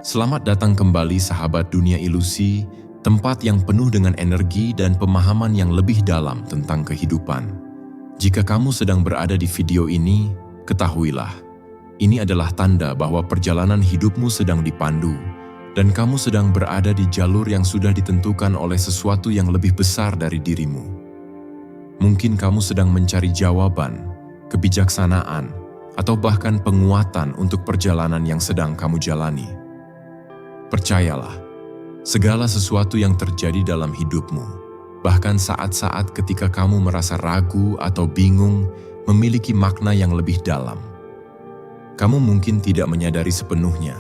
Selamat datang kembali sahabat dunia ilusi, tempat yang penuh dengan energi dan pemahaman yang lebih dalam tentang kehidupan. Jika kamu sedang berada di video ini, ketahuilah, ini adalah tanda bahwa perjalanan hidupmu sedang dipandu, dan kamu sedang berada di jalur yang sudah ditentukan oleh sesuatu yang lebih besar dari dirimu. Mungkin kamu sedang mencari jawaban, kebijaksanaan, atau bahkan penguatan untuk perjalanan yang sedang kamu jalani. Percayalah, segala sesuatu yang terjadi dalam hidupmu, bahkan saat-saat ketika kamu merasa ragu atau bingung, memiliki makna yang lebih dalam. Kamu mungkin tidak menyadari sepenuhnya,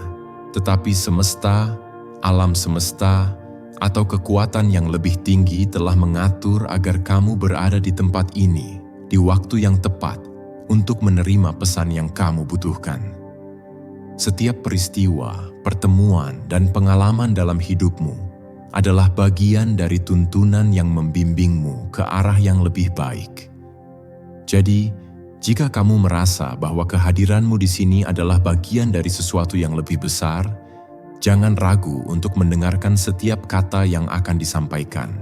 tetapi semesta, alam semesta, atau kekuatan yang lebih tinggi telah mengatur agar kamu berada di tempat ini di waktu yang tepat untuk menerima pesan yang kamu butuhkan. Setiap peristiwa, pertemuan, dan pengalaman dalam hidupmu adalah bagian dari tuntunan yang membimbingmu ke arah yang lebih baik. Jadi, jika kamu merasa bahwa kehadiranmu di sini adalah bagian dari sesuatu yang lebih besar, jangan ragu untuk mendengarkan setiap kata yang akan disampaikan.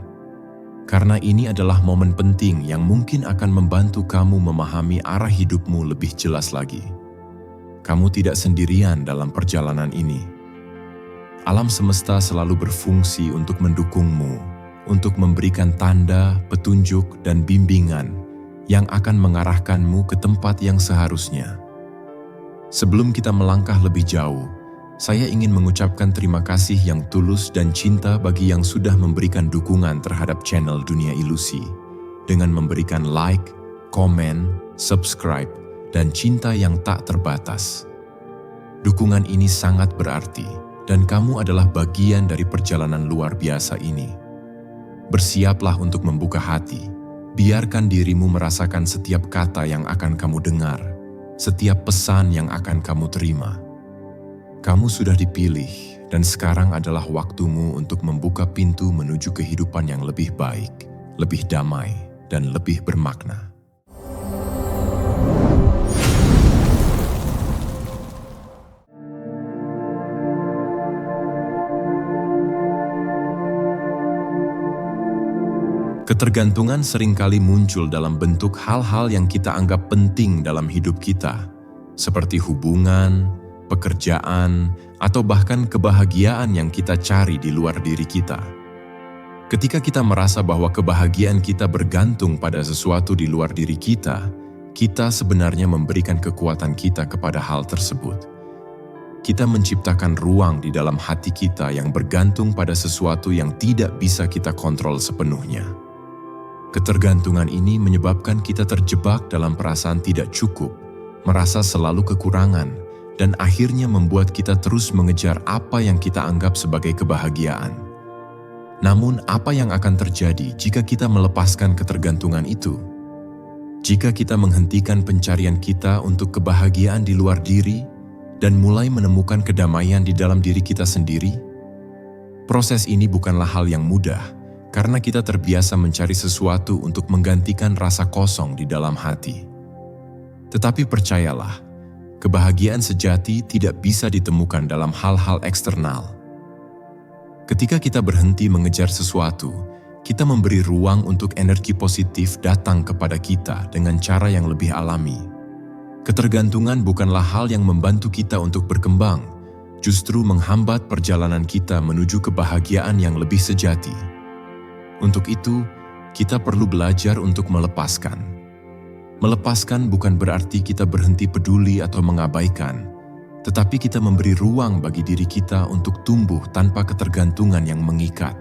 Karena ini adalah momen penting yang mungkin akan membantu kamu memahami arah hidupmu lebih jelas lagi. Kamu tidak sendirian dalam perjalanan ini. Alam semesta selalu berfungsi untuk mendukungmu, untuk memberikan tanda, petunjuk, dan bimbingan yang akan mengarahkanmu ke tempat yang seharusnya. Sebelum kita melangkah lebih jauh, saya ingin mengucapkan terima kasih yang tulus dan cinta bagi yang sudah memberikan dukungan terhadap channel Dunia Ilusi dengan memberikan like, komen, subscribe, dan cinta yang tak terbatas. Dukungan ini sangat berarti, dan kamu adalah bagian dari perjalanan luar biasa ini. Bersiaplah untuk membuka hati, biarkan dirimu merasakan setiap kata yang akan kamu dengar, setiap pesan yang akan kamu terima. Kamu sudah dipilih, dan sekarang adalah waktumu untuk membuka pintu menuju kehidupan yang lebih baik, lebih damai, dan lebih bermakna. Ketergantungan seringkali muncul dalam bentuk hal-hal yang kita anggap penting dalam hidup kita, seperti hubungan, pekerjaan, atau bahkan kebahagiaan yang kita cari di luar diri kita. Ketika kita merasa bahwa kebahagiaan kita bergantung pada sesuatu di luar diri kita sebenarnya memberikan kekuatan kita kepada hal tersebut. Kita menciptakan ruang di dalam hati kita yang bergantung pada sesuatu yang tidak bisa kita kontrol sepenuhnya. Ketergantungan ini menyebabkan kita terjebak dalam perasaan tidak cukup, merasa selalu kekurangan, dan akhirnya membuat kita terus mengejar apa yang kita anggap sebagai kebahagiaan. Namun, apa yang akan terjadi jika kita melepaskan ketergantungan itu? Jika kita menghentikan pencarian kita untuk kebahagiaan di luar diri dan mulai menemukan kedamaian di dalam diri kita sendiri? Proses ini bukanlah hal yang mudah, karena kita terbiasa mencari sesuatu untuk menggantikan rasa kosong di dalam hati. Tetapi percayalah, kebahagiaan sejati tidak bisa ditemukan dalam hal-hal eksternal. Ketika kita berhenti mengejar sesuatu, kita memberi ruang untuk energi positif datang kepada kita dengan cara yang lebih alami. Ketergantungan bukanlah hal yang membantu kita untuk berkembang, justru menghambat perjalanan kita menuju kebahagiaan yang lebih sejati. Untuk itu, kita perlu belajar untuk melepaskan. Melepaskan bukan berarti kita berhenti peduli atau mengabaikan, tetapi kita memberi ruang bagi diri kita untuk tumbuh tanpa ketergantungan yang mengikat.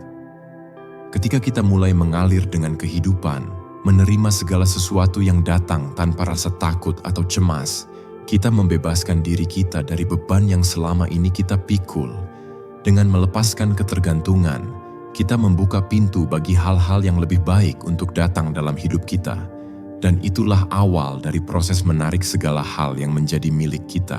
Ketika kita mulai mengalir dengan kehidupan, menerima segala sesuatu yang datang tanpa rasa takut atau cemas, kita membebaskan diri kita dari beban yang selama ini kita pikul. Dengan melepaskan ketergantungan, kita membuka pintu bagi hal-hal yang lebih baik untuk datang dalam hidup kita. Dan itulah awal dari proses menarik segala hal yang menjadi milik kita.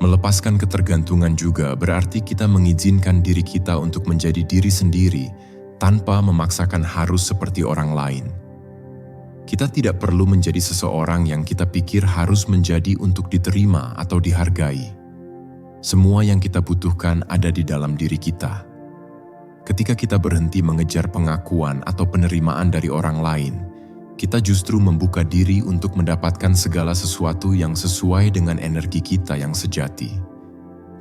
Melepaskan ketergantungan juga berarti kita mengizinkan diri kita untuk menjadi diri sendiri tanpa memaksakan harus seperti orang lain. Kita tidak perlu menjadi seseorang yang kita pikir harus menjadi untuk diterima atau dihargai. Semua yang kita butuhkan ada di dalam diri kita. Ketika kita berhenti mengejar pengakuan atau penerimaan dari orang lain, kita justru membuka diri untuk mendapatkan segala sesuatu yang sesuai dengan energi kita yang sejati.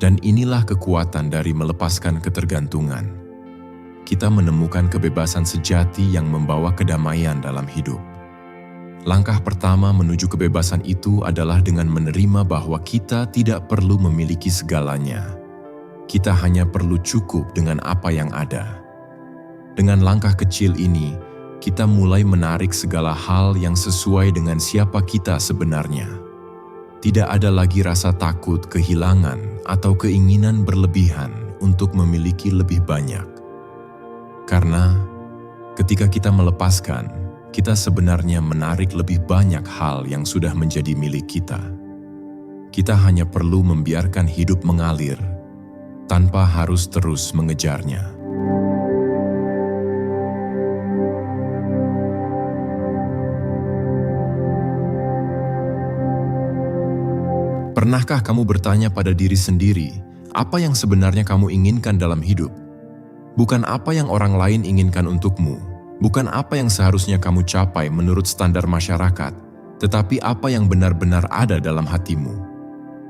Dan inilah kekuatan dari melepaskan ketergantungan. Kita menemukan kebebasan sejati yang membawa kedamaian dalam hidup. Langkah pertama menuju kebebasan itu adalah dengan menerima bahwa kita tidak perlu memiliki segalanya. Kita hanya perlu cukup dengan apa yang ada. Dengan langkah kecil ini, kita mulai menarik segala hal yang sesuai dengan siapa kita sebenarnya. Tidak ada lagi rasa takut kehilangan atau keinginan berlebihan untuk memiliki lebih banyak. Karena ketika kita melepaskan, kita sebenarnya menarik lebih banyak hal yang sudah menjadi milik kita. Kita hanya perlu membiarkan hidup mengalir, tanpa harus terus mengejarnya. Pernahkah kamu bertanya pada diri sendiri, apa yang sebenarnya kamu inginkan dalam hidup? Bukan apa yang orang lain inginkan untukmu, bukan apa yang seharusnya kamu capai menurut standar masyarakat, tetapi apa yang benar-benar ada dalam hatimu.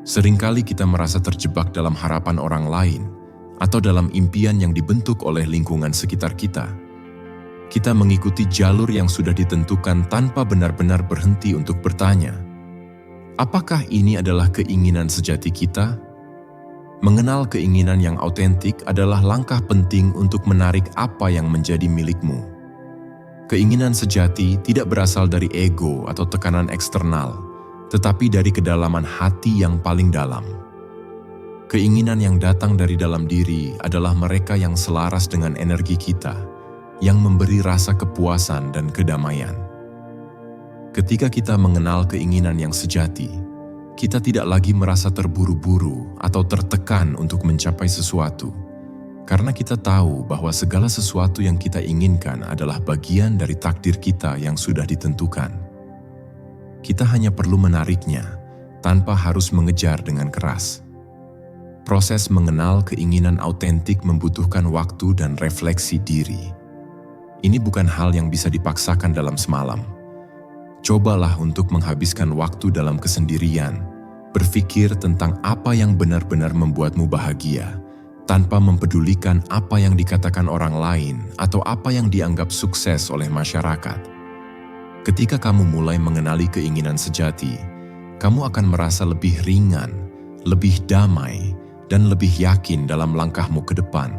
Seringkali kita merasa terjebak dalam harapan orang lain, atau dalam impian yang dibentuk oleh lingkungan sekitar kita. Kita mengikuti jalur yang sudah ditentukan tanpa benar-benar berhenti untuk bertanya, apakah ini adalah keinginan sejati kita? Mengenal keinginan yang autentik adalah langkah penting untuk menarik apa yang menjadi milikmu. Keinginan sejati tidak berasal dari ego atau tekanan eksternal, tetapi dari kedalaman hati yang paling dalam. Keinginan yang datang dari dalam diri adalah mereka yang selaras dengan energi kita, yang memberi rasa kepuasan dan kedamaian. Ketika kita mengenal keinginan yang sejati, kita tidak lagi merasa terburu-buru atau tertekan untuk mencapai sesuatu. Karena kita tahu bahwa segala sesuatu yang kita inginkan adalah bagian dari takdir kita yang sudah ditentukan. Kita hanya perlu menariknya, tanpa harus mengejar dengan keras. Proses mengenal keinginan autentik membutuhkan waktu dan refleksi diri. Ini bukan hal yang bisa dipaksakan dalam semalam. Cobalah untuk menghabiskan waktu dalam kesendirian, berpikir tentang apa yang benar-benar membuatmu bahagia, tanpa mempedulikan apa yang dikatakan orang lain atau apa yang dianggap sukses oleh masyarakat. Ketika kamu mulai mengenali keinginan sejati, kamu akan merasa lebih ringan, lebih damai, dan lebih yakin dalam langkahmu ke depan.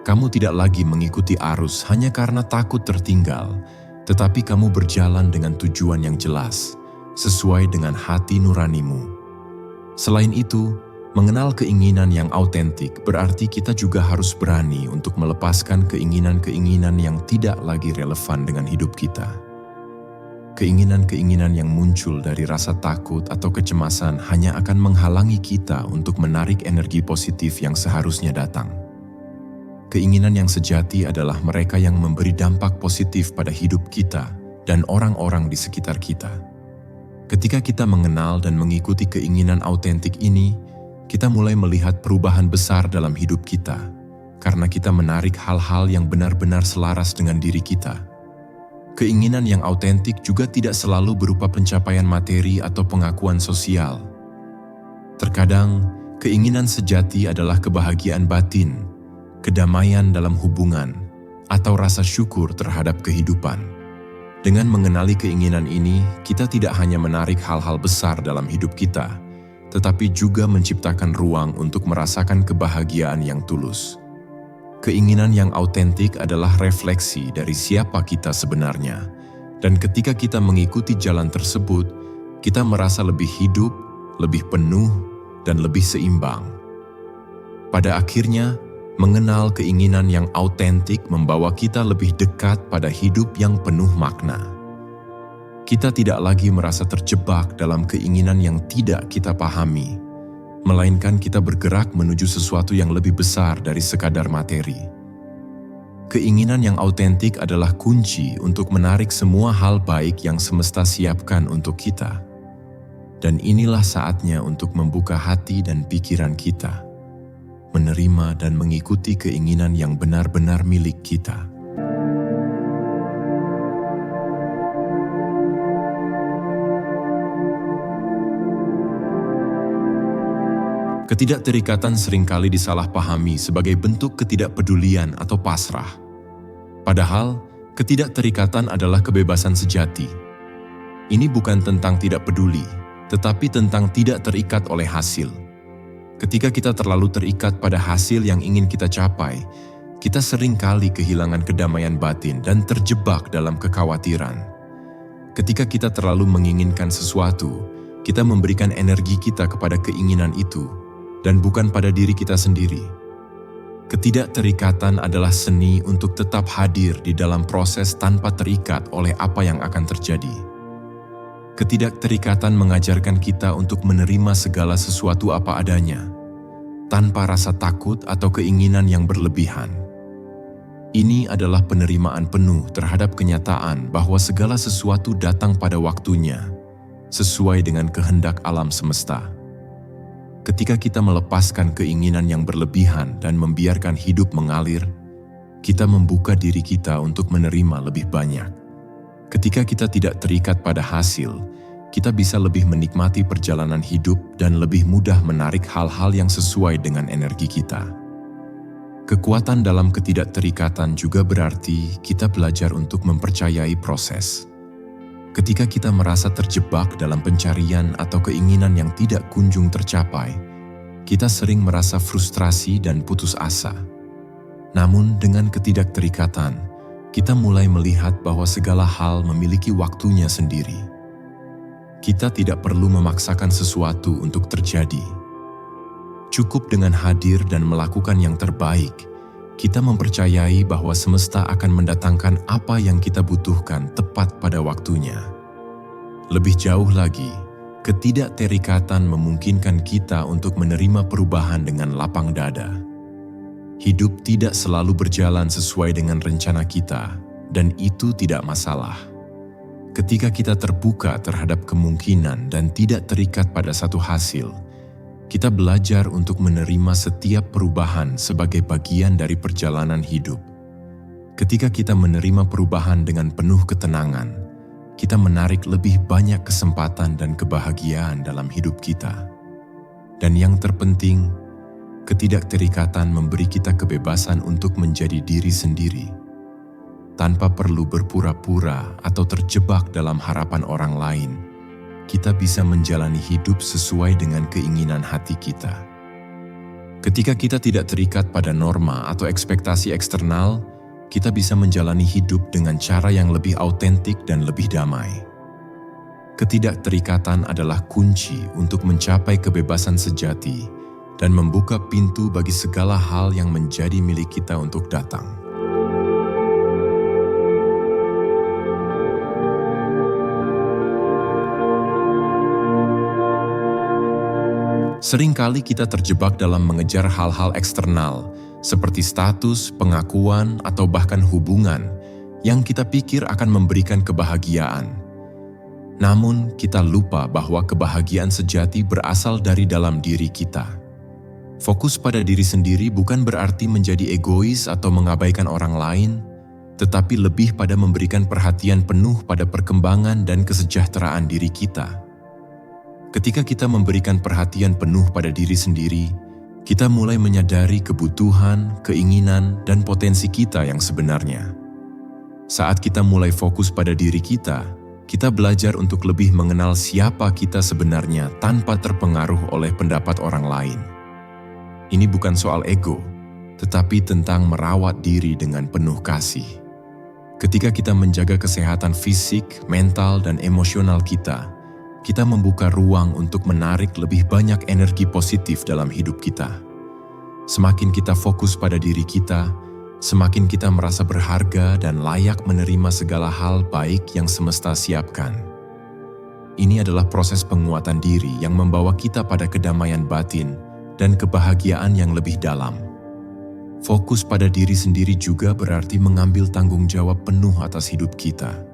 Kamu tidak lagi mengikuti arus hanya karena takut tertinggal, tetapi kamu berjalan dengan tujuan yang jelas, sesuai dengan hati nuranimu. Selain itu, mengenal keinginan yang autentik berarti kita juga harus berani untuk melepaskan keinginan-keinginan yang tidak lagi relevan dengan hidup kita. Keinginan-keinginan yang muncul dari rasa takut atau kecemasan hanya akan menghalangi kita untuk menarik energi positif yang seharusnya datang. Keinginan yang sejati adalah mereka yang memberi dampak positif pada hidup kita dan orang-orang di sekitar kita. Ketika kita mengenal dan mengikuti keinginan autentik ini, kita mulai melihat perubahan besar dalam hidup kita, karena kita menarik hal-hal yang benar-benar selaras dengan diri kita. Keinginan yang autentik juga tidak selalu berupa pencapaian materi atau pengakuan sosial. Terkadang, keinginan sejati adalah kebahagiaan batin, kedamaian dalam hubungan, atau rasa syukur terhadap kehidupan. Dengan mengenali keinginan ini, kita tidak hanya menarik hal-hal besar dalam hidup kita, tetapi juga menciptakan ruang untuk merasakan kebahagiaan yang tulus. Keinginan yang autentik adalah refleksi dari siapa kita sebenarnya, dan ketika kita mengikuti jalan tersebut, kita merasa lebih hidup, lebih penuh, dan lebih seimbang. Pada akhirnya, mengenal keinginan yang autentik membawa kita lebih dekat pada hidup yang penuh makna. Kita tidak lagi merasa terjebak dalam keinginan yang tidak kita pahami, melainkan kita bergerak menuju sesuatu yang lebih besar dari sekadar materi. Keinginan yang autentik adalah kunci untuk menarik semua hal baik yang semesta siapkan untuk kita. Dan inilah saatnya untuk membuka hati dan pikiran kita, menerima dan mengikuti keinginan yang benar-benar milik kita. Ketidakterikatan seringkali disalahpahami sebagai bentuk ketidakpedulian atau pasrah. Padahal, ketidakterikatan adalah kebebasan sejati. Ini bukan tentang tidak peduli, tetapi tentang tidak terikat oleh hasil. Ketika kita terlalu terikat pada hasil yang ingin kita capai, kita seringkali kehilangan kedamaian batin dan terjebak dalam kekhawatiran. Ketika kita terlalu menginginkan sesuatu, kita memberikan energi kita kepada keinginan itu, dan bukan pada diri kita sendiri. Ketidakterikatan adalah seni untuk tetap hadir di dalam proses tanpa terikat oleh apa yang akan terjadi. Ketidakterikatan mengajarkan kita untuk menerima segala sesuatu apa adanya, tanpa rasa takut atau keinginan yang berlebihan. Ini adalah penerimaan penuh terhadap kenyataan bahwa segala sesuatu datang pada waktunya, sesuai dengan kehendak alam semesta. Ketika kita melepaskan keinginan yang berlebihan dan membiarkan hidup mengalir, kita membuka diri kita untuk menerima lebih banyak. Ketika kita tidak terikat pada hasil, kita bisa lebih menikmati perjalanan hidup dan lebih mudah menarik hal-hal yang sesuai dengan energi kita. Kekuatan dalam ketidakterikatan juga berarti kita belajar untuk mempercayai proses. Ketika kita merasa terjebak dalam pencarian atau keinginan yang tidak kunjung tercapai, kita sering merasa frustrasi dan putus asa. Namun dengan ketidakterikatan, kita mulai melihat bahwa segala hal memiliki waktunya sendiri. Kita tidak perlu memaksakan sesuatu untuk terjadi. Cukup dengan hadir dan melakukan yang terbaik, kita mempercayai bahwa semesta akan mendatangkan apa yang kita butuhkan tepat pada waktunya. Lebih jauh lagi, ketidakterikatan memungkinkan kita untuk menerima perubahan dengan lapang dada. Hidup tidak selalu berjalan sesuai dengan rencana kita, dan itu tidak masalah. Ketika kita terbuka terhadap kemungkinan dan tidak terikat pada satu hasil, kita belajar untuk menerima setiap perubahan sebagai bagian dari perjalanan hidup. Ketika kita menerima perubahan dengan penuh ketenangan, kita menarik lebih banyak kesempatan dan kebahagiaan dalam hidup kita. Dan yang terpenting, ketidakterikatan memberi kita kebebasan untuk menjadi diri sendiri, tanpa perlu berpura-pura atau terjebak dalam harapan orang lain. Kita bisa menjalani hidup sesuai dengan keinginan hati kita. Ketika kita tidak terikat pada norma atau ekspektasi eksternal, kita bisa menjalani hidup dengan cara yang lebih autentik dan lebih damai. Ketidakterikatan adalah kunci untuk mencapai kebebasan sejati dan membuka pintu bagi segala hal yang menjadi milik kita untuk datang. Seringkali kita terjebak dalam mengejar hal-hal eksternal, seperti status, pengakuan, atau bahkan hubungan yang kita pikir akan memberikan kebahagiaan. Namun, kita lupa bahwa kebahagiaan sejati berasal dari dalam diri kita. Fokus pada diri sendiri bukan berarti menjadi egois atau mengabaikan orang lain, tetapi lebih pada memberikan perhatian penuh pada perkembangan dan kesejahteraan diri kita. Ketika kita memberikan perhatian penuh pada diri sendiri, kita mulai menyadari kebutuhan, keinginan, dan potensi kita yang sebenarnya. Saat kita mulai fokus pada diri kita belajar untuk lebih mengenal siapa kita sebenarnya tanpa terpengaruh oleh pendapat orang lain. Ini bukan soal ego, tetapi tentang merawat diri dengan penuh kasih. Ketika kita menjaga kesehatan fisik, mental, dan emosional kita membuka ruang untuk menarik lebih banyak energi positif dalam hidup kita. Semakin kita fokus pada diri kita, semakin kita merasa berharga dan layak menerima segala hal baik yang semesta siapkan. Ini adalah proses penguatan diri yang membawa kita pada kedamaian batin dan kebahagiaan yang lebih dalam. Fokus pada diri sendiri juga berarti mengambil tanggung jawab penuh atas hidup kita.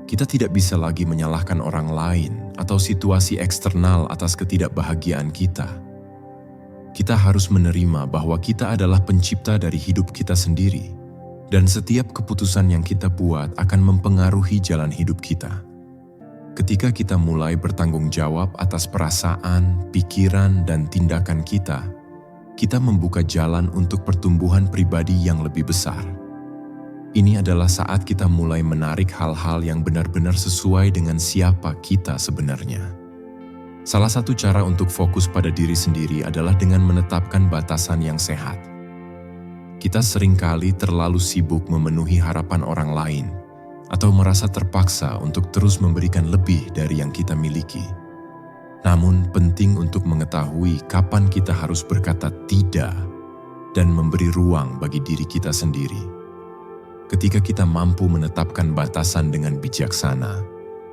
Kita tidak bisa lagi menyalahkan orang lain atau situasi eksternal atas ketidakbahagiaan kita. Kita harus menerima bahwa kita adalah pencipta dari hidup kita sendiri, dan setiap keputusan yang kita buat akan mempengaruhi jalan hidup kita. Ketika kita mulai bertanggung jawab atas perasaan, pikiran, dan tindakan kita membuka jalan untuk pertumbuhan pribadi yang lebih besar. Ini adalah saat kita mulai menarik hal-hal yang benar-benar sesuai dengan siapa kita sebenarnya. Salah satu cara untuk fokus pada diri sendiri adalah dengan menetapkan batasan yang sehat. Kita seringkali terlalu sibuk memenuhi harapan orang lain atau merasa terpaksa untuk terus memberikan lebih dari yang kita miliki. Namun penting untuk mengetahui kapan kita harus berkata tidak dan memberi ruang bagi diri kita sendiri. Ketika kita mampu menetapkan batasan dengan bijaksana,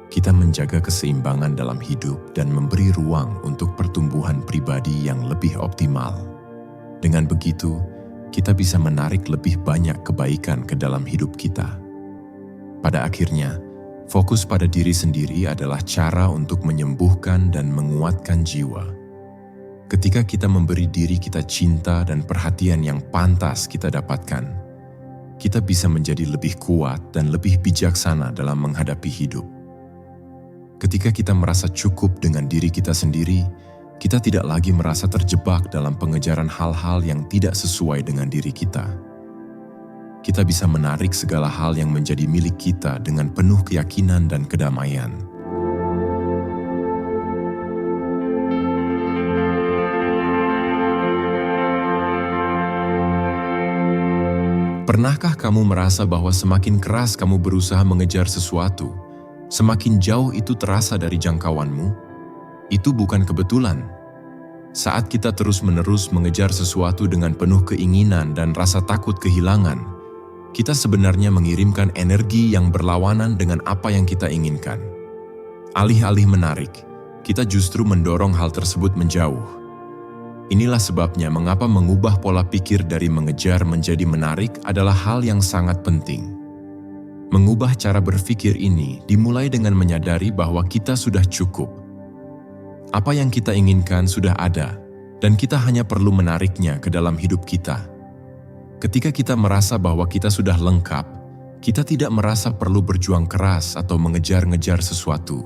kita menjaga keseimbangan dalam hidup dan memberi ruang untuk pertumbuhan pribadi yang lebih optimal. Dengan begitu, kita bisa menarik lebih banyak kebaikan ke dalam hidup kita. Pada akhirnya, fokus pada diri sendiri adalah cara untuk menyembuhkan dan menguatkan jiwa. Ketika kita memberi diri kita cinta dan perhatian yang pantas kita dapatkan, kita bisa menjadi lebih kuat dan lebih bijaksana dalam menghadapi hidup. Ketika kita merasa cukup dengan diri kita sendiri, kita tidak lagi merasa terjebak dalam pengejaran hal-hal yang tidak sesuai dengan diri kita. Kita bisa menarik segala hal yang menjadi milik kita dengan penuh keyakinan dan kedamaian. Pernahkah kamu merasa bahwa semakin keras kamu berusaha mengejar sesuatu, semakin jauh itu terasa dari jangkauanmu? Itu bukan kebetulan. Saat kita terus-menerus mengejar sesuatu dengan penuh keinginan dan rasa takut kehilangan, kita sebenarnya mengirimkan energi yang berlawanan dengan apa yang kita inginkan. Alih-alih menarik, kita justru mendorong hal tersebut menjauh. Inilah sebabnya mengapa mengubah pola pikir dari mengejar menjadi menarik adalah hal yang sangat penting. Mengubah cara berpikir ini dimulai dengan menyadari bahwa kita sudah cukup. Apa yang kita inginkan sudah ada, dan kita hanya perlu menariknya ke dalam hidup kita. Ketika kita merasa bahwa kita sudah lengkap, kita tidak merasa perlu berjuang keras atau mengejar-ngejar sesuatu.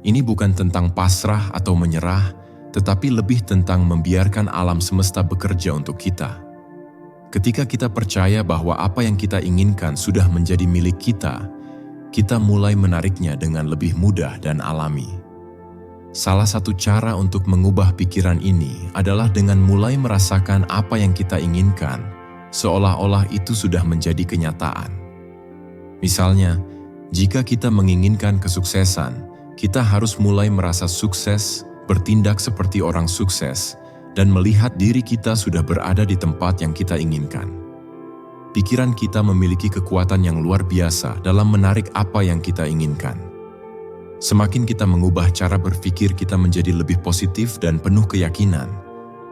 Ini bukan tentang pasrah atau menyerah, tetapi lebih tentang membiarkan alam semesta bekerja untuk kita. Ketika kita percaya bahwa apa yang kita inginkan sudah menjadi milik kita, kita mulai menariknya dengan lebih mudah dan alami. Salah satu cara untuk mengubah pikiran ini adalah dengan mulai merasakan apa yang kita inginkan, seolah-olah itu sudah menjadi kenyataan. Misalnya, jika kita menginginkan kesuksesan, kita harus mulai merasa sukses, bertindak seperti orang sukses, dan melihat diri kita sudah berada di tempat yang kita inginkan. Pikiran kita memiliki kekuatan yang luar biasa dalam menarik apa yang kita inginkan. Semakin kita mengubah cara berpikir kita menjadi lebih positif dan penuh keyakinan,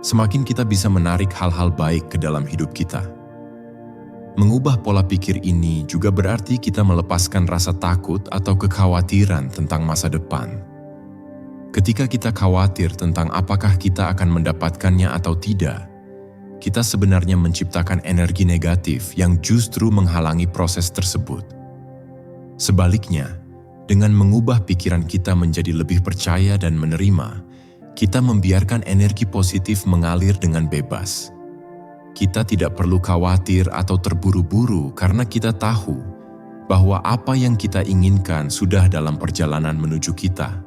semakin kita bisa menarik hal-hal baik ke dalam hidup kita. Mengubah pola pikir ini juga berarti kita melepaskan rasa takut atau kekhawatiran tentang masa depan. Ketika kita khawatir tentang apakah kita akan mendapatkannya atau tidak, kita sebenarnya menciptakan energi negatif yang justru menghalangi proses tersebut. Sebaliknya, dengan mengubah pikiran kita menjadi lebih percaya dan menerima, kita membiarkan energi positif mengalir dengan bebas. Kita tidak perlu khawatir atau terburu-buru karena kita tahu bahwa apa yang kita inginkan sudah dalam perjalanan menuju kita.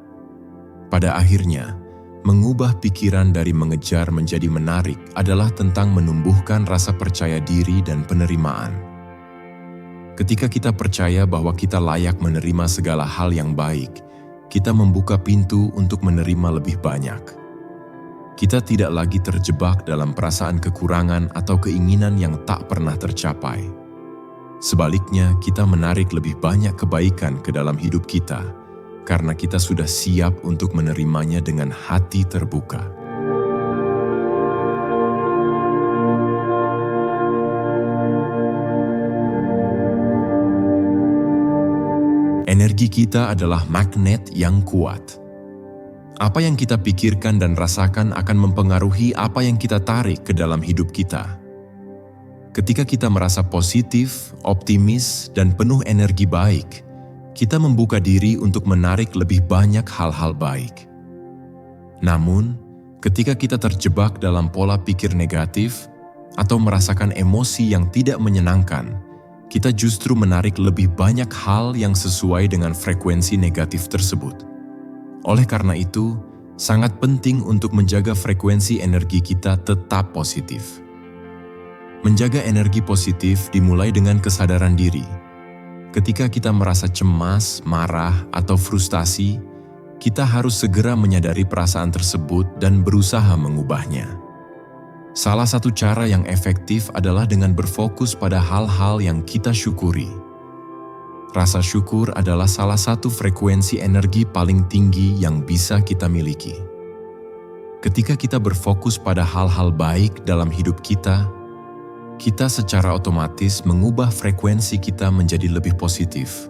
Pada akhirnya, mengubah pikiran dari mengejar menjadi menarik adalah tentang menumbuhkan rasa percaya diri dan penerimaan. Ketika kita percaya bahwa kita layak menerima segala hal yang baik, kita membuka pintu untuk menerima lebih banyak. Kita tidak lagi terjebak dalam perasaan kekurangan atau keinginan yang tak pernah tercapai. Sebaliknya, kita menarik lebih banyak kebaikan ke dalam hidup kita, karena kita sudah siap untuk menerimanya dengan hati terbuka. Energi kita adalah magnet yang kuat. Apa yang kita pikirkan dan rasakan akan mempengaruhi apa yang kita tarik ke dalam hidup kita. Ketika kita merasa positif, optimis, dan penuh energi baik, kita membuka diri untuk menarik lebih banyak hal-hal baik. Namun, ketika kita terjebak dalam pola pikir negatif atau merasakan emosi yang tidak menyenangkan, kita justru menarik lebih banyak hal yang sesuai dengan frekuensi negatif tersebut. Oleh karena itu, sangat penting untuk menjaga frekuensi energi kita tetap positif. Menjaga energi positif dimulai dengan kesadaran diri. Ketika kita merasa cemas, marah, atau frustasi, kita harus segera menyadari perasaan tersebut dan berusaha mengubahnya. Salah satu cara yang efektif adalah dengan berfokus pada hal-hal yang kita syukuri. Rasa syukur adalah salah satu frekuensi energi paling tinggi yang bisa kita miliki. Ketika kita berfokus pada hal-hal baik dalam hidup kita secara otomatis mengubah frekuensi kita menjadi lebih positif.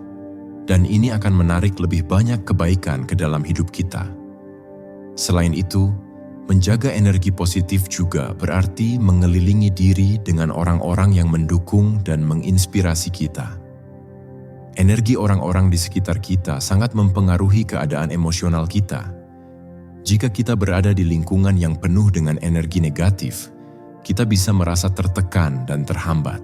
Dan ini akan menarik lebih banyak kebaikan ke dalam hidup kita. Selain itu, menjaga energi positif juga berarti mengelilingi diri dengan orang-orang yang mendukung dan menginspirasi kita. Energi orang-orang di sekitar kita sangat mempengaruhi keadaan emosional kita. Jika kita berada di lingkungan yang penuh dengan energi negatif, kita bisa merasa tertekan dan terhambat.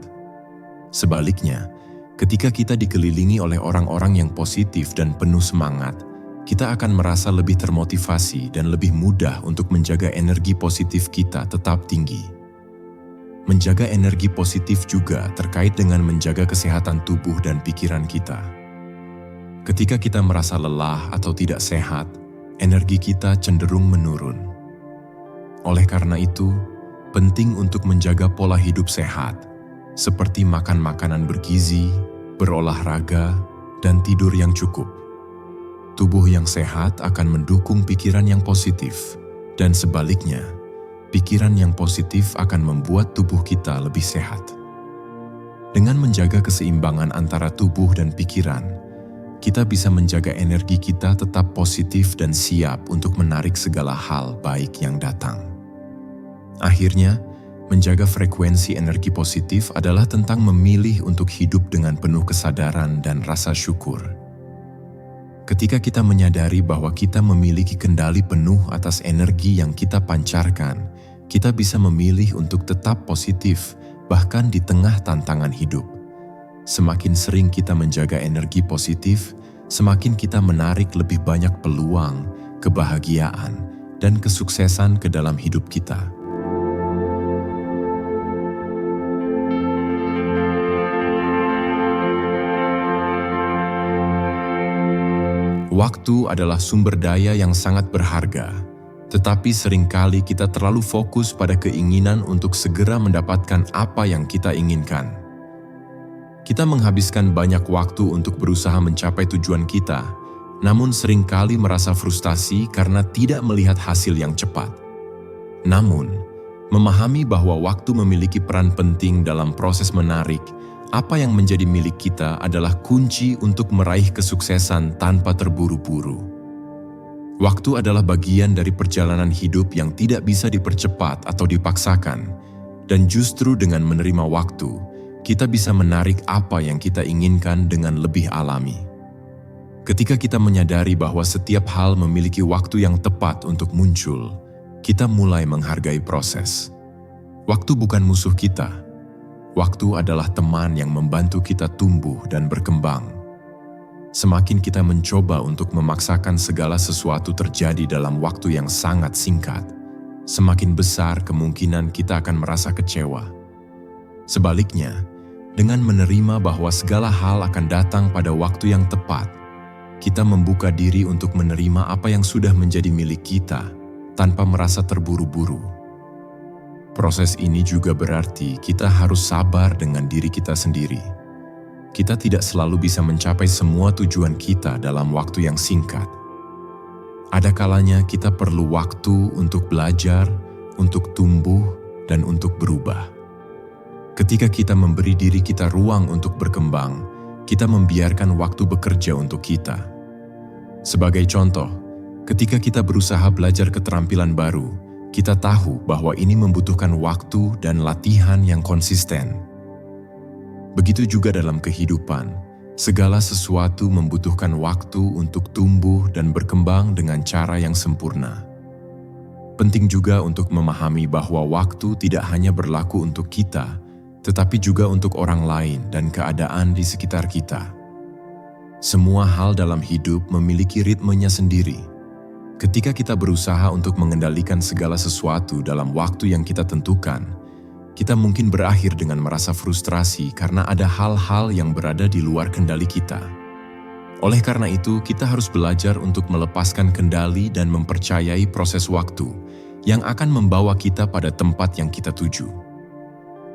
Sebaliknya, ketika kita dikelilingi oleh orang-orang yang positif dan penuh semangat, kita akan merasa lebih termotivasi dan lebih mudah untuk menjaga energi positif kita tetap tinggi. Menjaga energi positif juga terkait dengan menjaga kesehatan tubuh dan pikiran kita. Ketika kita merasa lelah atau tidak sehat, energi kita cenderung menurun. Oleh karena itu, penting untuk menjaga pola hidup sehat, seperti makan makanan bergizi, berolahraga, dan tidur yang cukup. Tubuh yang sehat akan mendukung pikiran yang positif, dan sebaliknya, pikiran yang positif akan membuat tubuh kita lebih sehat. Dengan menjaga keseimbangan antara tubuh dan pikiran, kita bisa menjaga energi kita tetap positif dan siap untuk menarik segala hal baik yang datang. Akhirnya, menjaga frekuensi energi positif adalah tentang memilih untuk hidup dengan penuh kesadaran dan rasa syukur. Ketika kita menyadari bahwa kita memiliki kendali penuh atas energi yang kita pancarkan, kita bisa memilih untuk tetap positif, bahkan di tengah tantangan hidup. Semakin sering kita menjaga energi positif, semakin kita menarik lebih banyak peluang, kebahagiaan, dan kesuksesan ke dalam hidup kita. Waktu adalah sumber daya yang sangat berharga, tetapi seringkali kita terlalu fokus pada keinginan untuk segera mendapatkan apa yang kita inginkan. Kita menghabiskan banyak waktu untuk berusaha mencapai tujuan kita, namun seringkali merasa frustasi karena tidak melihat hasil yang cepat. Namun, memahami bahwa waktu memiliki peran penting dalam proses menarik apa yang menjadi milik kita adalah kunci untuk meraih kesuksesan tanpa terburu-buru. Waktu adalah bagian dari perjalanan hidup yang tidak bisa dipercepat atau dipaksakan, dan justru dengan menerima waktu, kita bisa menarik apa yang kita inginkan dengan lebih alami. Ketika kita menyadari bahwa setiap hal memiliki waktu yang tepat untuk muncul, kita mulai menghargai proses. Waktu bukan musuh kita. Waktu adalah teman yang membantu kita tumbuh dan berkembang. Semakin kita mencoba untuk memaksakan segala sesuatu terjadi dalam waktu yang sangat singkat, semakin besar kemungkinan kita akan merasa kecewa. Sebaliknya, dengan menerima bahwa segala hal akan datang pada waktu yang tepat, kita membuka diri untuk menerima apa yang sudah menjadi milik kita tanpa merasa terburu-buru. Proses ini juga berarti kita harus sabar dengan diri kita sendiri. Kita tidak selalu bisa mencapai semua tujuan kita dalam waktu yang singkat. Ada kalanya kita perlu waktu untuk belajar, untuk tumbuh, dan untuk berubah. Ketika kita memberi diri kita ruang untuk berkembang, kita membiarkan waktu bekerja untuk kita. Sebagai contoh, ketika kita berusaha belajar keterampilan baru, kita tahu bahwa ini membutuhkan waktu dan latihan yang konsisten. Begitu juga dalam kehidupan, segala sesuatu membutuhkan waktu untuk tumbuh dan berkembang dengan cara yang sempurna. Penting juga untuk memahami bahwa waktu tidak hanya berlaku untuk kita, tetapi juga untuk orang lain dan keadaan di sekitar kita. Semua hal dalam hidup memiliki ritmenya sendiri. Ketika kita berusaha untuk mengendalikan segala sesuatu dalam waktu yang kita tentukan, kita mungkin berakhir dengan merasa frustrasi karena ada hal-hal yang berada di luar kendali kita. Oleh karena itu, kita harus belajar untuk melepaskan kendali dan mempercayai proses waktu yang akan membawa kita pada tempat yang kita tuju.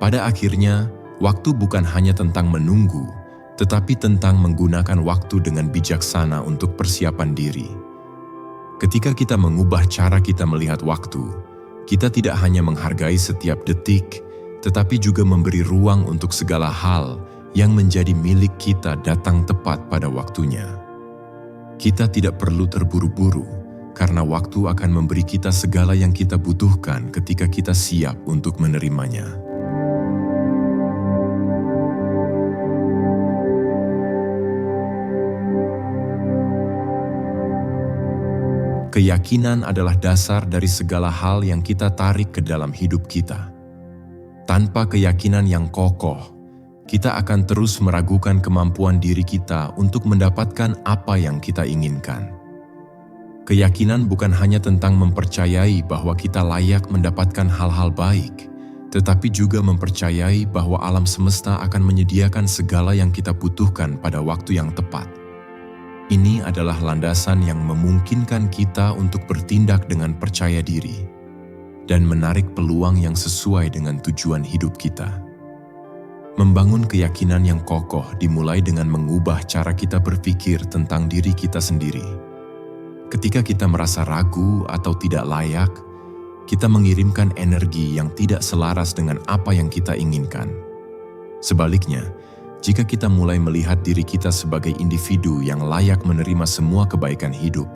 Pada akhirnya, waktu bukan hanya tentang menunggu, tetapi tentang menggunakan waktu dengan bijaksana untuk persiapan diri. Ketika kita mengubah cara kita melihat waktu, kita tidak hanya menghargai setiap detik, tetapi juga memberi ruang untuk segala hal yang menjadi milik kita datang tepat pada waktunya. Kita tidak perlu terburu-buru, karena waktu akan memberi kita segala yang kita butuhkan ketika kita siap untuk menerimanya. Keyakinan adalah dasar dari segala hal yang kita tarik ke dalam hidup kita. Tanpa keyakinan yang kokoh, kita akan terus meragukan kemampuan diri kita untuk mendapatkan apa yang kita inginkan. Keyakinan bukan hanya tentang mempercayai bahwa kita layak mendapatkan hal-hal baik, tetapi juga mempercayai bahwa alam semesta akan menyediakan segala yang kita butuhkan pada waktu yang tepat. Ini adalah landasan yang memungkinkan kita untuk bertindak dengan percaya diri dan menarik peluang yang sesuai dengan tujuan hidup kita. Membangun keyakinan yang kokoh dimulai dengan mengubah cara kita berpikir tentang diri kita sendiri. Ketika kita merasa ragu atau tidak layak, kita mengirimkan energi yang tidak selaras dengan apa yang kita inginkan. Sebaliknya, jika kita mulai melihat diri kita sebagai individu yang layak menerima semua kebaikan hidup,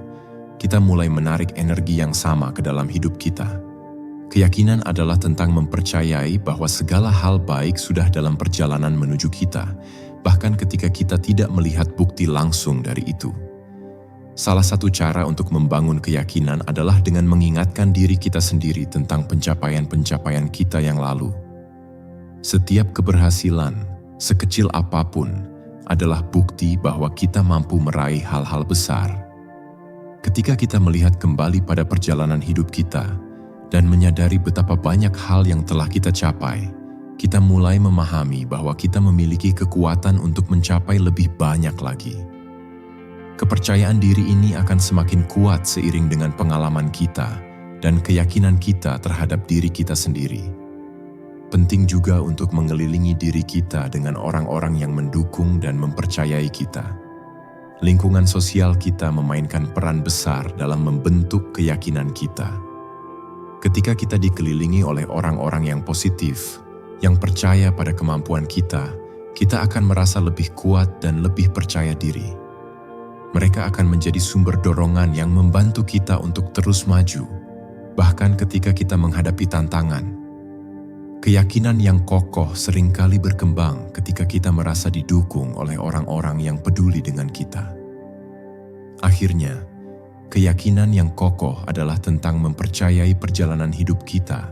kita mulai menarik energi yang sama ke dalam hidup kita. Keyakinan adalah tentang mempercayai bahwa segala hal baik sudah dalam perjalanan menuju kita, bahkan ketika kita tidak melihat bukti langsung dari itu. Salah satu cara untuk membangun keyakinan adalah dengan mengingatkan diri kita sendiri tentang pencapaian-pencapaian kita yang lalu. Setiap keberhasilan, sekecil apapun, adalah bukti bahwa kita mampu meraih hal-hal besar. Ketika kita melihat kembali pada perjalanan hidup kita dan menyadari betapa banyak hal yang telah kita capai, kita mulai memahami bahwa kita memiliki kekuatan untuk mencapai lebih banyak lagi. Kepercayaan diri ini akan semakin kuat seiring dengan pengalaman kita dan keyakinan kita terhadap diri kita sendiri. Penting juga untuk mengelilingi diri kita dengan orang-orang yang mendukung dan mempercayai kita. Lingkungan sosial kita memainkan peran besar dalam membentuk keyakinan kita. Ketika kita dikelilingi oleh orang-orang yang positif, yang percaya pada kemampuan kita akan merasa lebih kuat dan lebih percaya diri. Mereka akan menjadi sumber dorongan yang membantu kita untuk terus maju, bahkan ketika kita menghadapi tantangan. Keyakinan yang kokoh seringkali berkembang ketika kita merasa didukung oleh orang-orang yang peduli dengan kita. Akhirnya, keyakinan yang kokoh adalah tentang mempercayai perjalanan hidup kita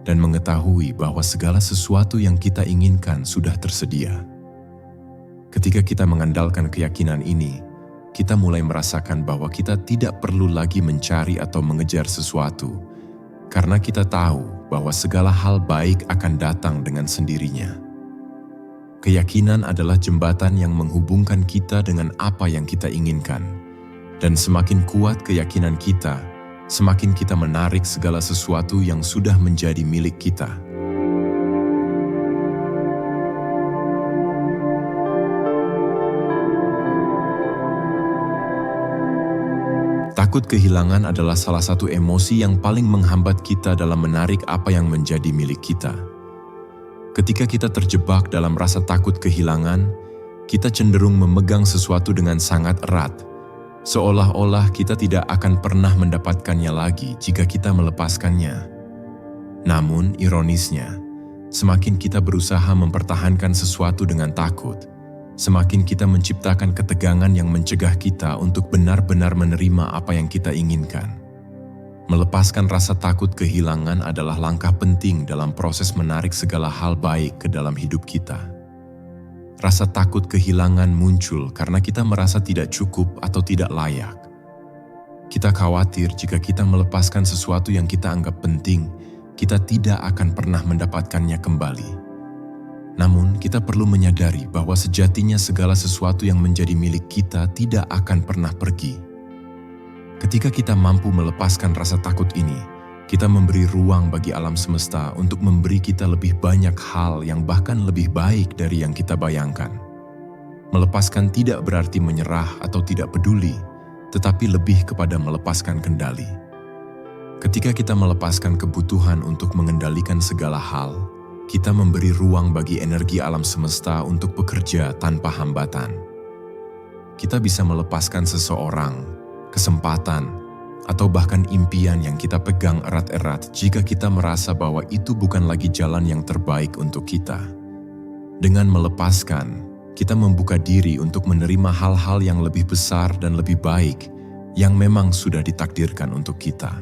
dan mengetahui bahwa segala sesuatu yang kita inginkan sudah tersedia. Ketika kita mengandalkan keyakinan ini, kita mulai merasakan bahwa kita tidak perlu lagi mencari atau mengejar sesuatu, karena kita tahu bahwa segala hal baik akan datang dengan sendirinya. Keyakinan adalah jembatan yang menghubungkan kita dengan apa yang kita inginkan, dan semakin kuat keyakinan kita, semakin kita menarik segala sesuatu yang sudah menjadi milik kita. Takut kehilangan adalah salah satu emosi yang paling menghambat kita dalam menarik apa yang menjadi milik kita. Ketika kita terjebak dalam rasa takut kehilangan, kita cenderung memegang sesuatu dengan sangat erat, seolah-olah kita tidak akan pernah mendapatkannya lagi jika kita melepaskannya. Namun, ironisnya, semakin kita berusaha mempertahankan sesuatu dengan takut, semakin kita menciptakan ketegangan yang mencegah kita untuk benar-benar menerima apa yang kita inginkan. Melepaskan rasa takut kehilangan adalah langkah penting dalam proses menarik segala hal baik ke dalam hidup kita. Rasa takut kehilangan muncul karena kita merasa tidak cukup atau tidak layak. Kita khawatir jika kita melepaskan sesuatu yang kita anggap penting, kita tidak akan pernah mendapatkannya kembali. Namun, kita perlu menyadari bahwa sejatinya segala sesuatu yang menjadi milik kita tidak akan pernah pergi. Ketika kita mampu melepaskan rasa takut ini, kita memberi ruang bagi alam semesta untuk memberi kita lebih banyak hal yang bahkan lebih baik dari yang kita bayangkan. Melepaskan tidak berarti menyerah atau tidak peduli, tetapi lebih kepada melepaskan kendali. Ketika kita melepaskan kebutuhan untuk mengendalikan segala hal, kita memberi ruang bagi energi alam semesta untuk bekerja tanpa hambatan. Kita bisa melepaskan seseorang, kesempatan, atau bahkan impian yang kita pegang erat-erat jika kita merasa bahwa itu bukan lagi jalan yang terbaik untuk kita. Dengan melepaskan, kita membuka diri untuk menerima hal-hal yang lebih besar dan lebih baik yang memang sudah ditakdirkan untuk kita.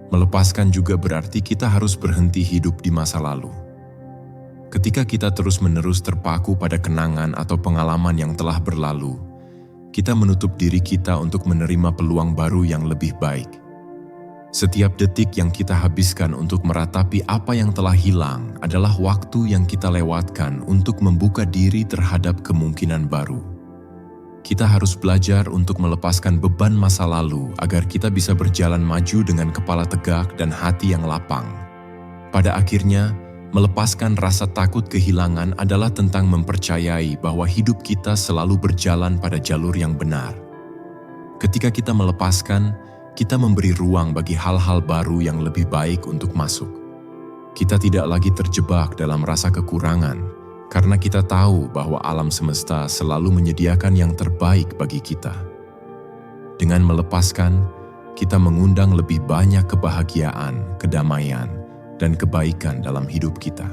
Melepaskan juga berarti kita harus berhenti hidup di masa lalu. Ketika kita terus-menerus terpaku pada kenangan atau pengalaman yang telah berlalu, kita menutup diri kita untuk menerima peluang baru yang lebih baik. Setiap detik yang kita habiskan untuk meratapi apa yang telah hilang adalah waktu yang kita lewatkan untuk membuka diri terhadap kemungkinan baru. Kita harus belajar untuk melepaskan beban masa lalu agar kita bisa berjalan maju dengan kepala tegak dan hati yang lapang. Pada akhirnya, melepaskan rasa takut kehilangan adalah tentang mempercayai bahwa hidup kita selalu berjalan pada jalur yang benar. Ketika kita melepaskan, kita memberi ruang bagi hal-hal baru yang lebih baik untuk masuk. Kita tidak lagi terjebak dalam rasa kekurangan, karena kita tahu bahwa alam semesta selalu menyediakan yang terbaik bagi kita. Dengan melepaskan, kita mengundang lebih banyak kebahagiaan, kedamaian, dan kebaikan dalam hidup kita.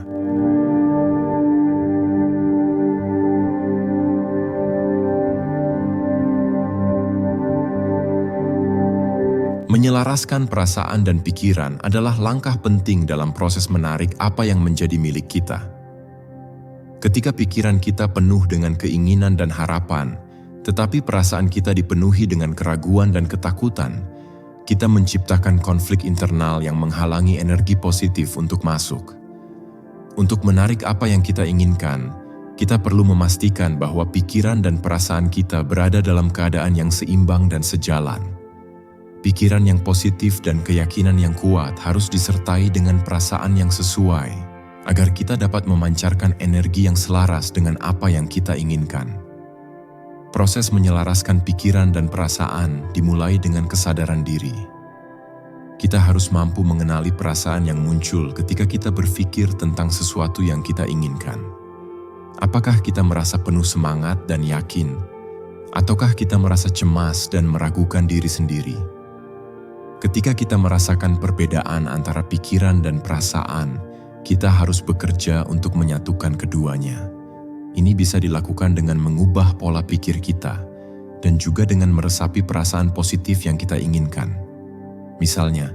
Menyelaraskan perasaan dan pikiran adalah langkah penting dalam proses menarik apa yang menjadi milik kita. Ketika pikiran kita penuh dengan keinginan dan harapan, tetapi perasaan kita dipenuhi dengan keraguan dan ketakutan, kita menciptakan konflik internal yang menghalangi energi positif untuk masuk. Untuk menarik apa yang kita inginkan, kita perlu memastikan bahwa pikiran dan perasaan kita berada dalam keadaan yang seimbang dan sejalan. Pikiran yang positif dan keyakinan yang kuat harus disertai dengan perasaan yang sesuai, agar kita dapat memancarkan energi yang selaras dengan apa yang kita inginkan. Proses menyelaraskan pikiran dan perasaan dimulai dengan kesadaran diri. Kita harus mampu mengenali perasaan yang muncul ketika kita berpikir tentang sesuatu yang kita inginkan. Apakah kita merasa penuh semangat dan yakin? Ataukah kita merasa cemas dan meragukan diri sendiri? Ketika kita merasakan perbedaan antara pikiran dan perasaan, kita harus bekerja untuk menyatukan keduanya. Ini bisa dilakukan dengan mengubah pola pikir kita dan juga dengan meresapi perasaan positif yang kita inginkan. Misalnya,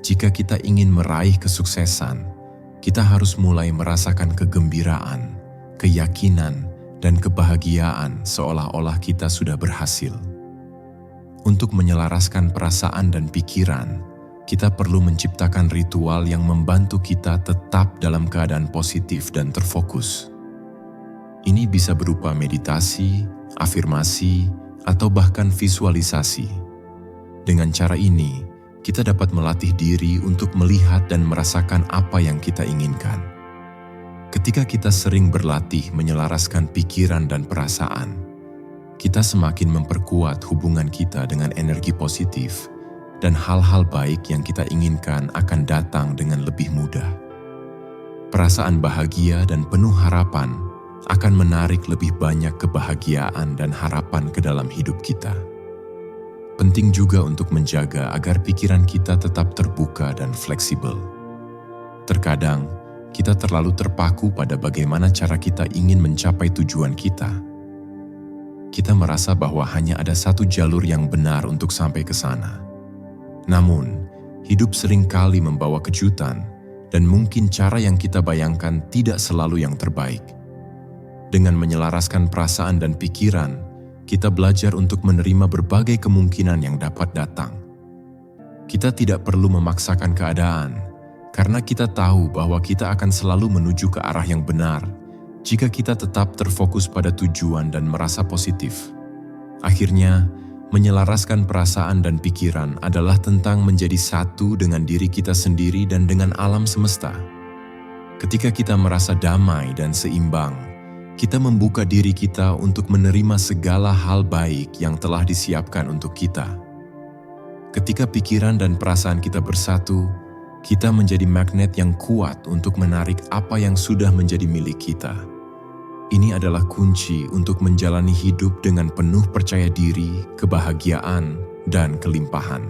jika kita ingin meraih kesuksesan, kita harus mulai merasakan kegembiraan, keyakinan, dan kebahagiaan seolah-olah kita sudah berhasil. Untuk menyelaraskan perasaan dan pikiran, kita perlu menciptakan ritual yang membantu kita tetap dalam keadaan positif dan terfokus. Ini bisa berupa meditasi, afirmasi, atau bahkan visualisasi. Dengan cara ini, kita dapat melatih diri untuk melihat dan merasakan apa yang kita inginkan. Ketika kita sering berlatih menyelaraskan pikiran dan perasaan, kita semakin memperkuat hubungan kita dengan energi positif, dan hal-hal baik yang kita inginkan akan datang dengan lebih mudah. Perasaan bahagia dan penuh harapan akan menarik lebih banyak kebahagiaan dan harapan ke dalam hidup kita. Penting juga untuk menjaga agar pikiran kita tetap terbuka dan fleksibel. Terkadang, kita terlalu terpaku pada bagaimana cara kita ingin mencapai tujuan kita. Kita merasa bahwa hanya ada satu jalur yang benar untuk sampai ke sana. Namun, hidup seringkali membawa kejutan, dan mungkin cara yang kita bayangkan tidak selalu yang terbaik. Dengan menyelaraskan perasaan dan pikiran, kita belajar untuk menerima berbagai kemungkinan yang dapat datang. Kita tidak perlu memaksakan keadaan, karena kita tahu bahwa kita akan selalu menuju ke arah yang benar jika kita tetap terfokus pada tujuan dan merasa positif. Akhirnya, menyelaraskan perasaan dan pikiran adalah tentang menjadi satu dengan diri kita sendiri dan dengan alam semesta. Ketika kita merasa damai dan seimbang, kita membuka diri kita untuk menerima segala hal baik yang telah disiapkan untuk kita. Ketika pikiran dan perasaan kita bersatu, kita menjadi magnet yang kuat untuk menarik apa yang sudah menjadi milik kita. Ini adalah kunci untuk menjalani hidup dengan penuh percaya diri, kebahagiaan, dan kelimpahan.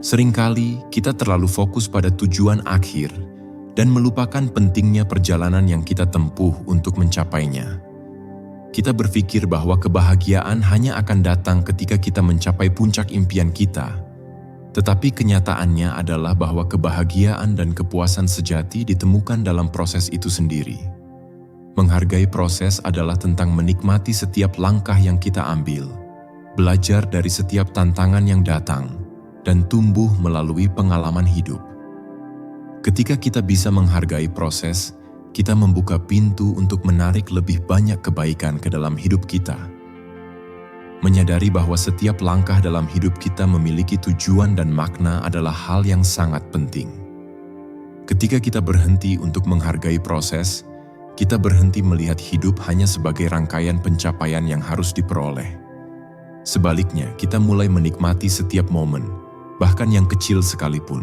Seringkali kita terlalu fokus pada tujuan akhir dan melupakan pentingnya perjalanan yang kita tempuh untuk mencapainya. Kita berpikir bahwa kebahagiaan hanya akan datang ketika kita mencapai puncak impian kita. Tetapi kenyataannya adalah bahwa kebahagiaan dan kepuasan sejati ditemukan dalam proses itu sendiri. Menghargai proses adalah tentang menikmati setiap langkah yang kita ambil, belajar dari setiap tantangan yang datang, dan tumbuh melalui pengalaman hidup. Ketika kita bisa menghargai proses, kita membuka pintu untuk menarik lebih banyak kebaikan ke dalam hidup kita. Menyadari bahwa setiap langkah dalam hidup kita memiliki tujuan dan makna adalah hal yang sangat penting. Ketika kita berhenti untuk menghargai proses, kita berhenti melihat hidup hanya sebagai rangkaian pencapaian yang harus diperoleh. Sebaliknya, kita mulai menikmati setiap momen, bahkan yang kecil sekalipun.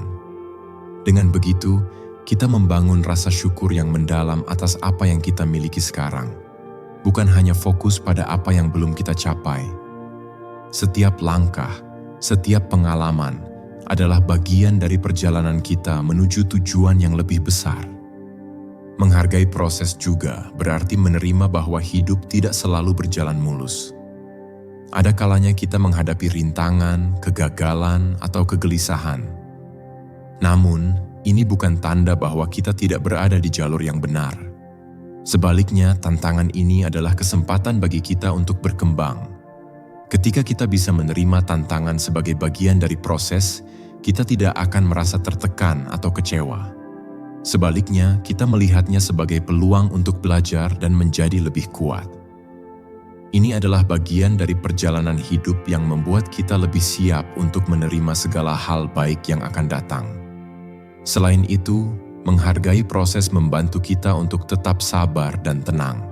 Dengan begitu, kita membangun rasa syukur yang mendalam atas apa yang kita miliki sekarang, bukan hanya fokus pada apa yang belum kita capai. Setiap langkah, setiap pengalaman adalah bagian dari perjalanan kita menuju tujuan yang lebih besar. Menghargai proses juga berarti menerima bahwa hidup tidak selalu berjalan mulus. Ada kalanya kita menghadapi rintangan, kegagalan, atau kegelisahan. Namun, ini bukan tanda bahwa kita tidak berada di jalur yang benar. Sebaliknya, tantangan ini adalah kesempatan bagi kita untuk berkembang. Ketika kita bisa menerima tantangan sebagai bagian dari proses, kita tidak akan merasa tertekan atau kecewa. Sebaliknya, kita melihatnya sebagai peluang untuk belajar dan menjadi lebih kuat. Ini adalah bagian dari perjalanan hidup yang membuat kita lebih siap untuk menerima segala hal baik yang akan datang. Selain itu, menghargai proses membantu kita untuk tetap sabar dan tenang.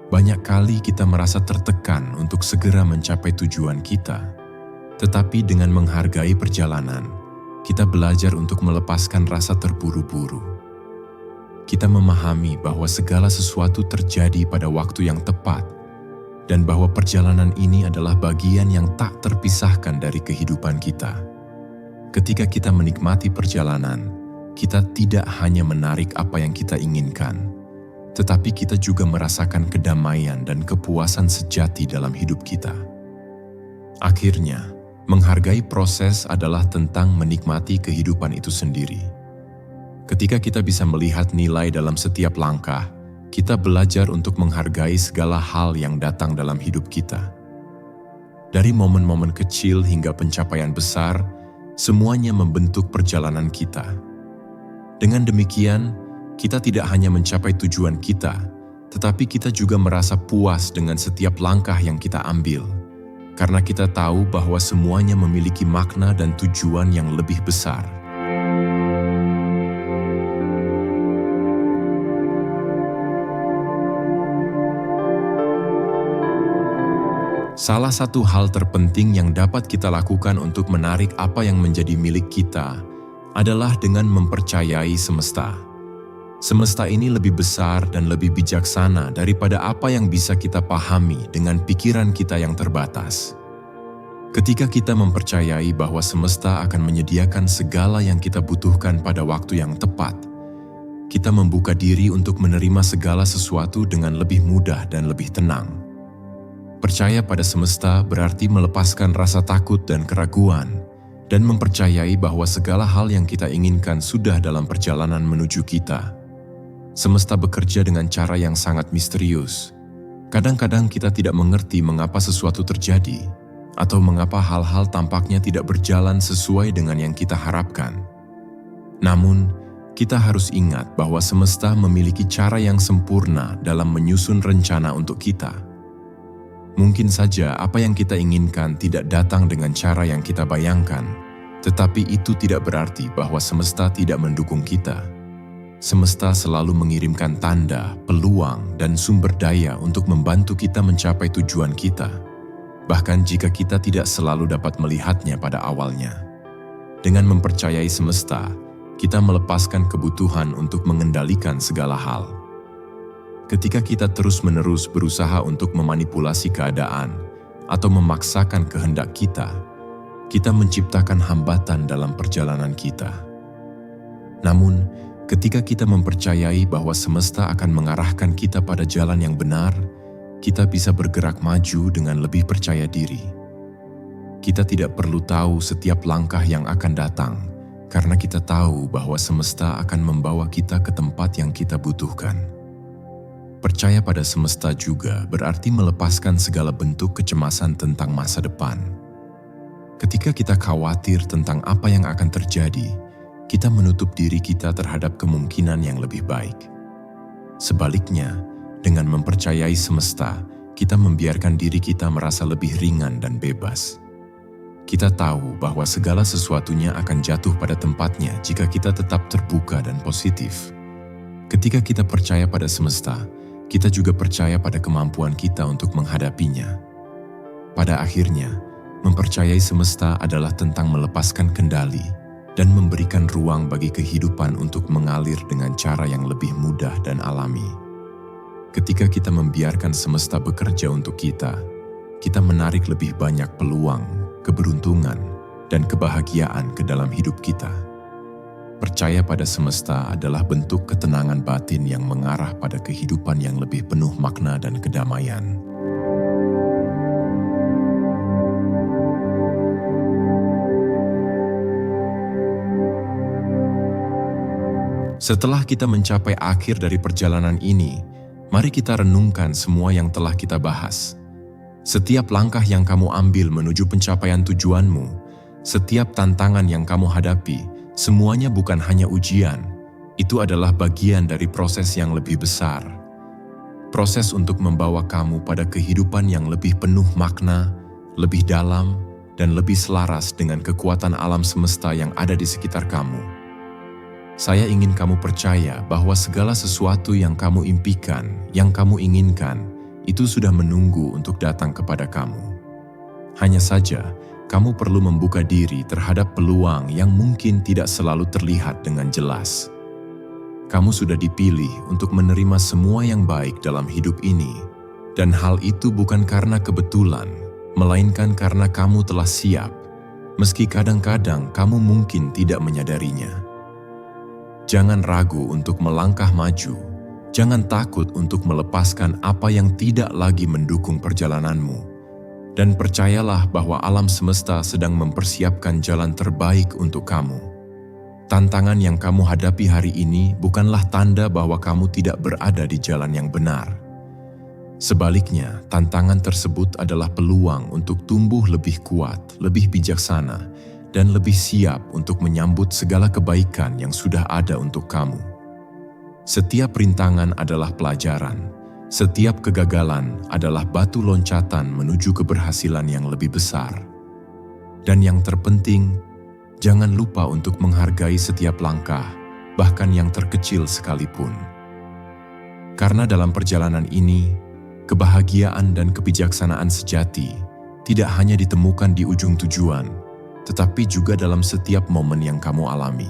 Banyak kali kita merasa tertekan untuk segera mencapai tujuan kita, tetapi dengan menghargai perjalanan, kita belajar untuk melepaskan rasa terburu-buru. Kita memahami bahwa segala sesuatu terjadi pada waktu yang tepat, dan bahwa perjalanan ini adalah bagian yang tak terpisahkan dari kehidupan kita. Ketika kita menikmati perjalanan, kita tidak hanya menarik apa yang kita inginkan, tetapi kita juga merasakan kedamaian dan kepuasan sejati dalam hidup kita. Akhirnya, menghargai proses adalah tentang menikmati kehidupan itu sendiri. Ketika kita bisa melihat nilai dalam setiap langkah, kita belajar untuk menghargai segala hal yang datang dalam hidup kita. Dari momen-momen kecil hingga pencapaian besar, semuanya membentuk perjalanan kita. Dengan demikian, kita tidak hanya mencapai tujuan kita, tetapi kita juga merasa puas dengan setiap langkah yang kita ambil, karena kita tahu bahwa semuanya memiliki makna dan tujuan yang lebih besar. Salah satu hal terpenting yang dapat kita lakukan untuk menarik apa yang menjadi milik kita adalah dengan mempercayai semesta. Semesta ini lebih besar dan lebih bijaksana daripada apa yang bisa kita pahami dengan pikiran kita yang terbatas. Ketika kita mempercayai bahwa semesta akan menyediakan segala yang kita butuhkan pada waktu yang tepat, kita membuka diri untuk menerima segala sesuatu dengan lebih mudah dan lebih tenang. Percaya pada semesta berarti melepaskan rasa takut dan keraguan, dan mempercayai bahwa segala hal yang kita inginkan sudah dalam perjalanan menuju kita. Semesta bekerja dengan cara yang sangat misterius. Kadang-kadang kita tidak mengerti mengapa sesuatu terjadi, atau mengapa hal-hal tampaknya tidak berjalan sesuai dengan yang kita harapkan. Namun, kita harus ingat bahwa semesta memiliki cara yang sempurna dalam menyusun rencana untuk kita. Mungkin saja apa yang kita inginkan tidak datang dengan cara yang kita bayangkan, tetapi itu tidak berarti bahwa semesta tidak mendukung kita. Semesta selalu mengirimkan tanda, peluang, dan sumber daya untuk membantu kita mencapai tujuan kita, bahkan jika kita tidak selalu dapat melihatnya pada awalnya. Dengan mempercayai semesta, kita melepaskan kebutuhan untuk mengendalikan segala hal. Ketika kita terus-menerus berusaha untuk memanipulasi keadaan atau memaksakan kehendak kita menciptakan hambatan dalam perjalanan kita. Namun, ketika kita mempercayai bahwa semesta akan mengarahkan kita pada jalan yang benar, kita bisa bergerak maju dengan lebih percaya diri. Kita tidak perlu tahu setiap langkah yang akan datang, karena kita tahu bahwa semesta akan membawa kita ke tempat yang kita butuhkan. Percaya pada semesta juga berarti melepaskan segala bentuk kecemasan tentang masa depan. Ketika kita khawatir tentang apa yang akan terjadi, kita menutup diri kita terhadap kemungkinan yang lebih baik. Sebaliknya, dengan mempercayai semesta, kita membiarkan diri kita merasa lebih ringan dan bebas. Kita tahu bahwa segala sesuatunya akan jatuh pada tempatnya jika kita tetap terbuka dan positif. Ketika kita percaya pada semesta, kita juga percaya pada kemampuan kita untuk menghadapinya. Pada akhirnya, mempercayai semesta adalah tentang melepaskan kendali dan memberikan ruang bagi kehidupan untuk mengalir dengan cara yang lebih mudah dan alami. Ketika kita membiarkan semesta bekerja untuk kita menarik lebih banyak peluang, keberuntungan, dan kebahagiaan ke dalam hidup kita. Percaya pada semesta adalah bentuk ketenangan batin yang mengarah pada kehidupan yang lebih penuh makna dan kedamaian. Setelah kita mencapai akhir dari perjalanan ini, mari kita renungkan semua yang telah kita bahas. Setiap langkah yang kamu ambil menuju pencapaian tujuanmu, setiap tantangan yang kamu hadapi, semuanya bukan hanya ujian. Itu adalah bagian dari proses yang lebih besar. Proses untuk membawa kamu pada kehidupan yang lebih penuh makna, lebih dalam, dan lebih selaras dengan kekuatan alam semesta yang ada di sekitar kamu. Saya ingin kamu percaya bahwa segala sesuatu yang kamu impikan, yang kamu inginkan, itu sudah menunggu untuk datang kepada kamu. Hanya saja, kamu perlu membuka diri terhadap peluang yang mungkin tidak selalu terlihat dengan jelas. Kamu sudah dipilih untuk menerima semua yang baik dalam hidup ini, dan hal itu bukan karena kebetulan, melainkan karena kamu telah siap, meski kadang-kadang kamu mungkin tidak menyadarinya. Jangan ragu untuk melangkah maju. Jangan takut untuk melepaskan apa yang tidak lagi mendukung perjalananmu. Dan percayalah bahwa alam semesta sedang mempersiapkan jalan terbaik untuk kamu. Tantangan yang kamu hadapi hari ini bukanlah tanda bahwa kamu tidak berada di jalan yang benar. Sebaliknya, tantangan tersebut adalah peluang untuk tumbuh lebih kuat, lebih bijaksana, dan lebih siap untuk menyambut segala kebaikan yang sudah ada untuk kamu. Setiap rintangan adalah pelajaran, setiap kegagalan adalah batu loncatan menuju keberhasilan yang lebih besar. Dan yang terpenting, jangan lupa untuk menghargai setiap langkah, bahkan yang terkecil sekalipun. Karena dalam perjalanan ini, kebahagiaan dan kebijaksanaan sejati tidak hanya ditemukan di ujung tujuan, tetapi juga dalam setiap momen yang kamu alami.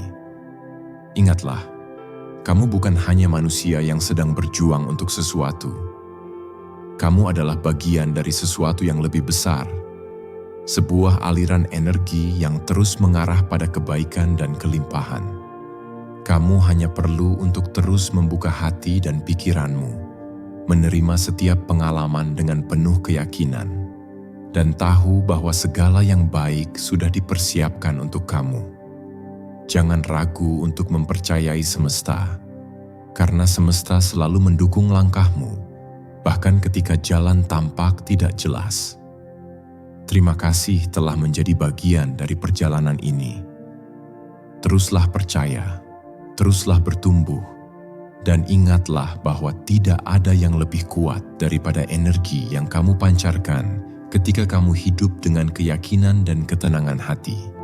Ingatlah, kamu bukan hanya manusia yang sedang berjuang untuk sesuatu. Kamu adalah bagian dari sesuatu yang lebih besar, sebuah aliran energi yang terus mengarah pada kebaikan dan kelimpahan. Kamu hanya perlu untuk terus membuka hati dan pikiranmu, menerima setiap pengalaman dengan penuh keyakinan, dan tahu bahwa segala yang baik sudah dipersiapkan untuk kamu. Jangan ragu untuk mempercayai semesta, karena semesta selalu mendukung langkahmu, bahkan ketika jalan tampak tidak jelas. Terima kasih telah menjadi bagian dari perjalanan ini. Teruslah percaya, teruslah bertumbuh, dan ingatlah bahwa tidak ada yang lebih kuat daripada energi yang kamu pancarkan ketika kamu hidup dengan keyakinan dan ketenangan hati.